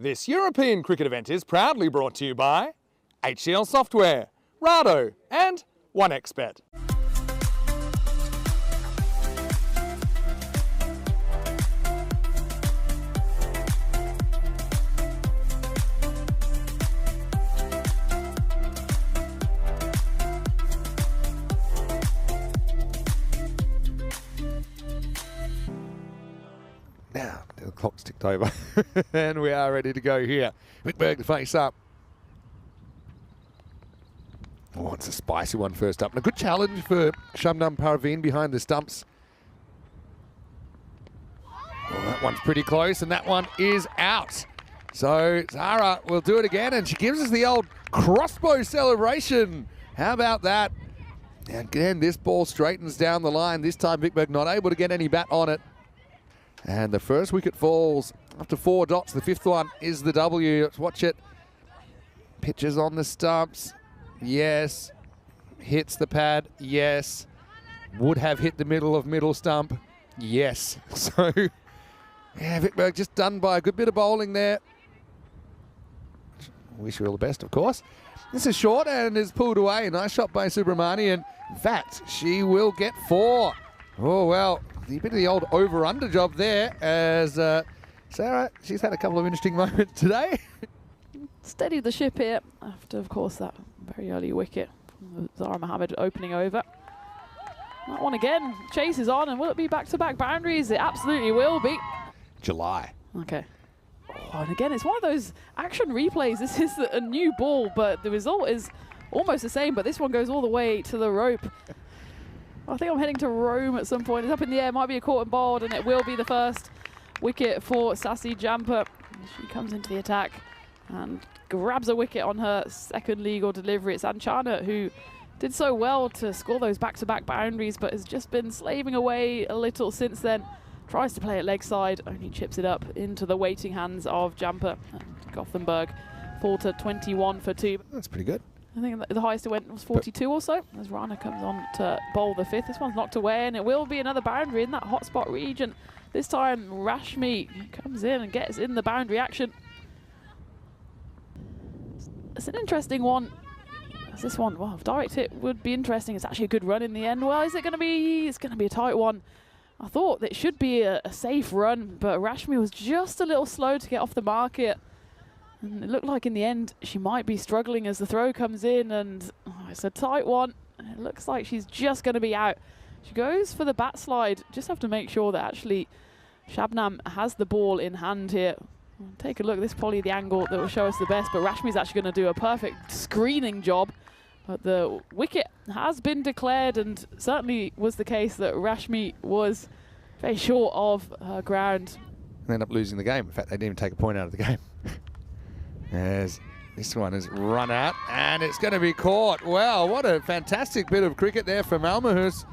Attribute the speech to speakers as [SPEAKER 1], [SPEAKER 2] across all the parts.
[SPEAKER 1] This European cricket event is proudly brought to you by HCL Software, Rado and 1xBet.
[SPEAKER 2] Now, the clock's ticked over and we are ready to go here. Wickberg to face up. Oh, it's a spicy one first up. And a good challenge for Shabnam Parveen behind the stumps. Well, that one's pretty close and that one is out. So Zara will do it again and she gives us the old crossbow celebration. How about that? Again, this ball straightens down the line. This time Wickberg not able to get any bat on it. And the first wicket falls after 4 dots. The fifth one is the W. Let's watch it. Pitches on the stumps. Yes. Hits the pad. Yes. Would have hit the middle of middle stump. Yes. So, yeah, Wickberg just done by a good bit of bowling there. Wish you all the best, of course. This is short and is pulled away. Nice shot by Subramanian. In fact, she will get 4. Oh, well. A bit of the old over-under job there as Sarah, she's had a couple of interesting moments today.
[SPEAKER 3] Steadied the ship here after, of course, that very early wicket from Zara Mohammed opening over. That one again, chase is on, and will it be back-to-back boundaries? It absolutely will be.
[SPEAKER 2] July.
[SPEAKER 3] Okay. Oh, and again, it's one of those action replays. This is a new ball, but the result is almost the same, but this one goes all the way to the rope. I think I'm heading to Rome at some point. It's up in the air, might be a caught and bowled, and it will be the first wicket for Sasi Jampa. She comes into the attack and grabs a wicket on her second legal delivery. It's Anchana who did so well to score those back-to-back boundaries, but has just been slaving away a little since then. Tries to play it leg side, only chips it up into the waiting hands of Jampa. And Gothenburg fall to 21 for 2.
[SPEAKER 2] That's pretty good.
[SPEAKER 3] I think the highest it went was 42 or so, as Rana comes on to bowl the 5th. This one's knocked away, and it will be another boundary in that hotspot region. This time, Rashmi comes in and gets in the boundary action. It's an interesting one. This one, well, if direct hit would be interesting. It's actually a good run in the end. Well, is it going to be? It's going to be a tight one. I thought that it should be a safe run, but Rashmi was just a little slow to get off the market. And it looked like in the end she might be struggling as the throw comes in, and it's a tight one. And it looks like she's just going to be out. She goes for the bat slide. Just have to make sure that actually Shabnam has the ball in hand here. Take a look. This is probably the angle that will show us the best, but Rashmi's actually going to do a perfect screening job. But the wicket has been declared, and certainly was the case that Rashmi was very short of her ground.
[SPEAKER 2] They end up losing the game. In fact, they didn't even take a point out of the game. As this one is run out and it's going to be caught. Wow, what a fantastic bit of cricket there for Malmahus,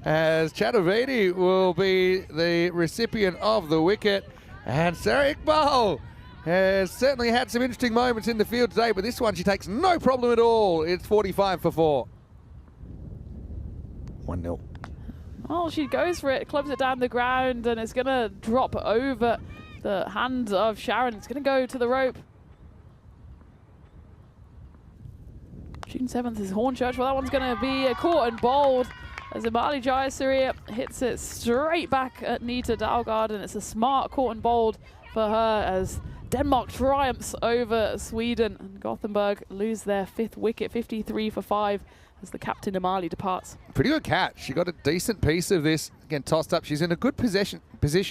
[SPEAKER 2] as Chaturvedi will be the recipient of the wicket. And Sarah Iqbal has certainly had some interesting moments in the field today, but this one she takes no problem at all. It's 45 for 4. 1-0.
[SPEAKER 3] Well, she goes for it, clubs it down the ground, and it's going to drop over the hand of Sharon. It's going to go to the rope. June 7th is Hornchurch. Well, that one's going to be a caught and bowled as Imali Jayasuriya hits it straight back at Nita Dalgard, and it's a smart caught and bowled for her as Denmark triumphs over Sweden, and Gothenburg lose their 5th wicket, 53 for 5, as the captain Imali departs.
[SPEAKER 2] Pretty good catch. She got a decent piece of this. Again, tossed up. She's in a good position.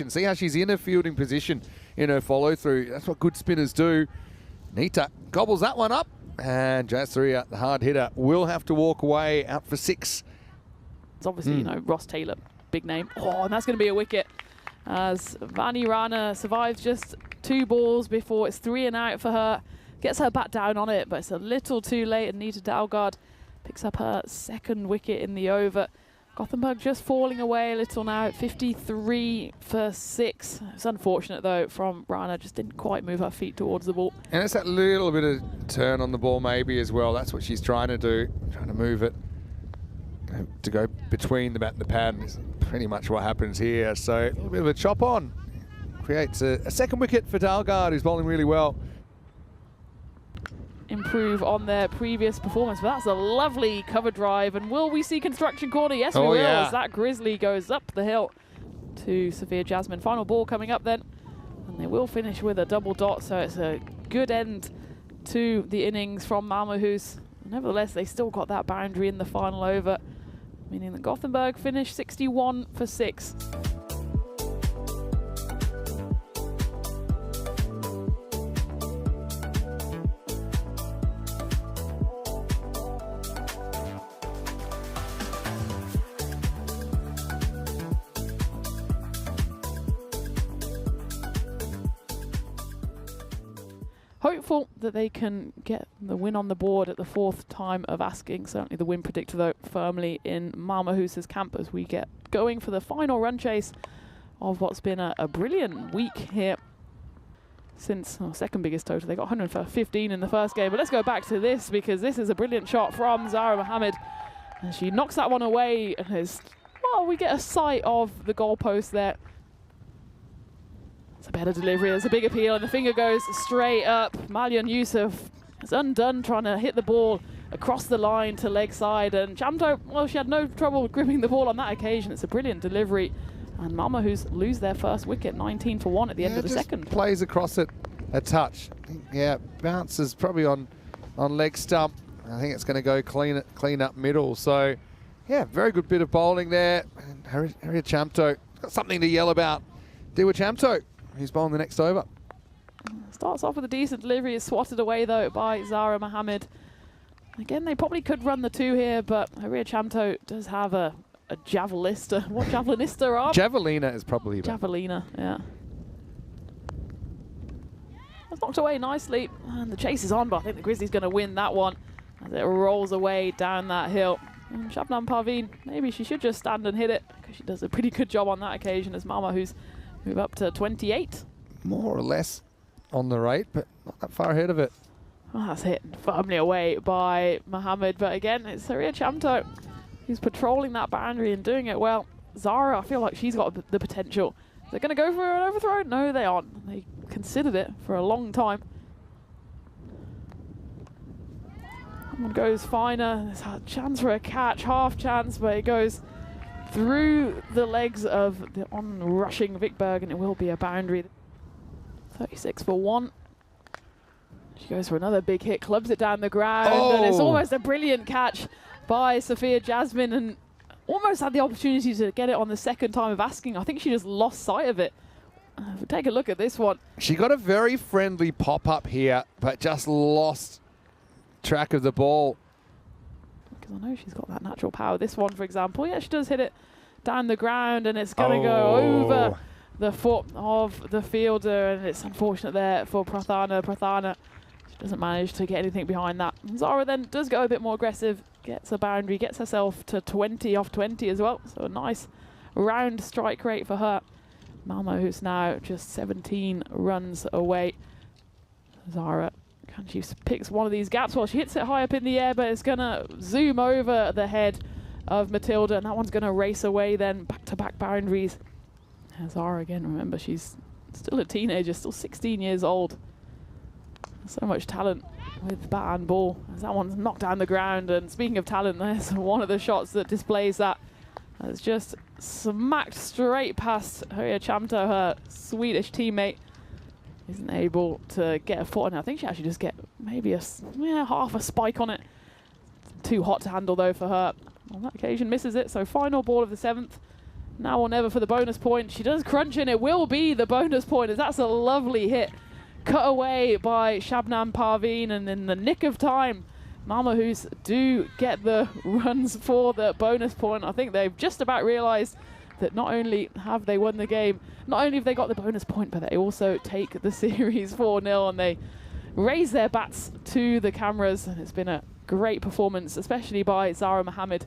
[SPEAKER 2] See how she's in a fielding position in her follow through. That's what good spinners do. Nita gobbles that one up. And Jayasuriya, the hard hitter, will have to walk away out for 6.
[SPEAKER 3] It's obviously, you know, Ross Taylor, big name. Oh, and that's going to be a wicket as Vani Rana survives just 2 balls before it's 3 and out for her. Gets her bat down on it, but it's a little too late, and Nita Dalgard picks up her 2nd wicket in the over. Gothenburg just falling away a little now at 53 for 6. It's unfortunate, though, from Rana. Just didn't quite move her feet towards the ball.
[SPEAKER 2] And it's that little bit of turn on the ball maybe as well. That's what she's trying to do, trying to move it to go between the bat and the pad. Is pretty much what happens here. So a little bit of a chop on creates a second wicket for Dalgard, who's bowling really well.
[SPEAKER 3] Improve on their previous performance, but that's a lovely cover drive. And will we see construction corner? Yes, we will, as that Grizzly goes up the hill to Sophia Jasmine. Final ball coming up then, and they will finish with a double dot, so it's a good end to the innings from MAM-W. Nevertheless, they still got that boundary in the final over, meaning that Gothenburg finished 61 for 6. Hopeful that they can get the win on the board at the 4th time of asking. Certainly the win predictor, though, firmly in MAM-W's camp as we get going for the final run chase of what's been a brilliant week here since second biggest total. They got 115 in the first game. But let's go back to this, because this is a brilliant shot from Zara Mohammed. And she knocks that one away, and we get a sight of the goalpost there. It's a better delivery, there's a big appeal, and the finger goes straight up. Malyan Yusuf is undone trying to hit the ball across the line to leg side, and Chamto, well, she had no trouble gripping the ball on that occasion. It's a brilliant delivery, and MAM-W lose their first wicket, 19 for 1 at the end of the second.
[SPEAKER 2] Plays across it a touch. Yeah, bounces probably on leg stump. I think it's going to go clean up middle. So, yeah, very good bit of bowling there. And Harriet Chamto got something to yell about. Diwa Chamto, who's bowling the next over.
[SPEAKER 3] Starts off with a decent delivery, is swatted away though by Zara Mohammed. Again, they probably could run the 2 here, but Haria Chamto does have a javelista. What javelinista arm?
[SPEAKER 2] Javelina is probably better.
[SPEAKER 3] Javelina, yeah. That's knocked away nicely, and the chase is on, but I think the Grizzlies going to win that one as it rolls away down that hill. And Shabnam Parveen, maybe she should just stand and hit it, because she does a pretty good job on that occasion as MAM-W's move up to 28.
[SPEAKER 2] More or less on the right, but not that far ahead of it.
[SPEAKER 3] Well, that's hit firmly away by Mohammed, but again, it's Haria Chamto who's patrolling that boundary and doing it well. Zara, I feel like she's got the potential. They're going to go for an overthrow? No, they aren't. They considered it for a long time. That one goes finer. There's a chance for a catch, half chance, but it goes through the legs of the on-rushing Vikberg, and it will be a boundary. 36 for 1. She goes for another big hit, clubs it down the ground, and it's almost a brilliant catch by Sophia Jasmine, and almost had the opportunity to get it on the second time of asking. I think she just lost sight of it. Take a look at this one.
[SPEAKER 2] She got a very friendly pop-up here, but just lost track of the ball.
[SPEAKER 3] Because I know she's got that natural power. This one, for example, yeah, she does hit it down the ground, and it's going to go over the foot of the fielder, and it's unfortunate there for Prathana. Prathana, she doesn't manage to get anything behind that. Zara then does go a bit more aggressive, gets a boundary, gets herself to 20 off 20 as well. So a nice round strike rate for her. MAM-W, who's now just 17 runs away. Zara, she picks one of these gaps. Well, she hits it high up in the air, but it's going to zoom over the head of Matilda, and that one's going to race away then, back-to-back boundaries. Zara, again, remember, she's still a teenager, still 16 years old. So much talent with bat and ball, as that one's knocked down the ground. And speaking of talent, there's one of the shots that displays that. It's just smacked straight past Haria Chamto, her Swedish teammate. Isn't able to get a foot on it. I think she actually just get maybe half a spike on it. Too hot to handle though for her. On that occasion misses it, so final ball of the 7th. Now or never for the bonus point. She does crunch in. It will be the bonus point, as that's a lovely hit. Cut away by Shabnam Parveen, and in the nick of time, MAM-W's do get the runs for the bonus point. I think they've just about realised that not only have they won the game, not only have they got the bonus point, but they also take the series 4-0, and they raise their bats to the cameras. And it's been a great performance, especially by Zara Mohammed.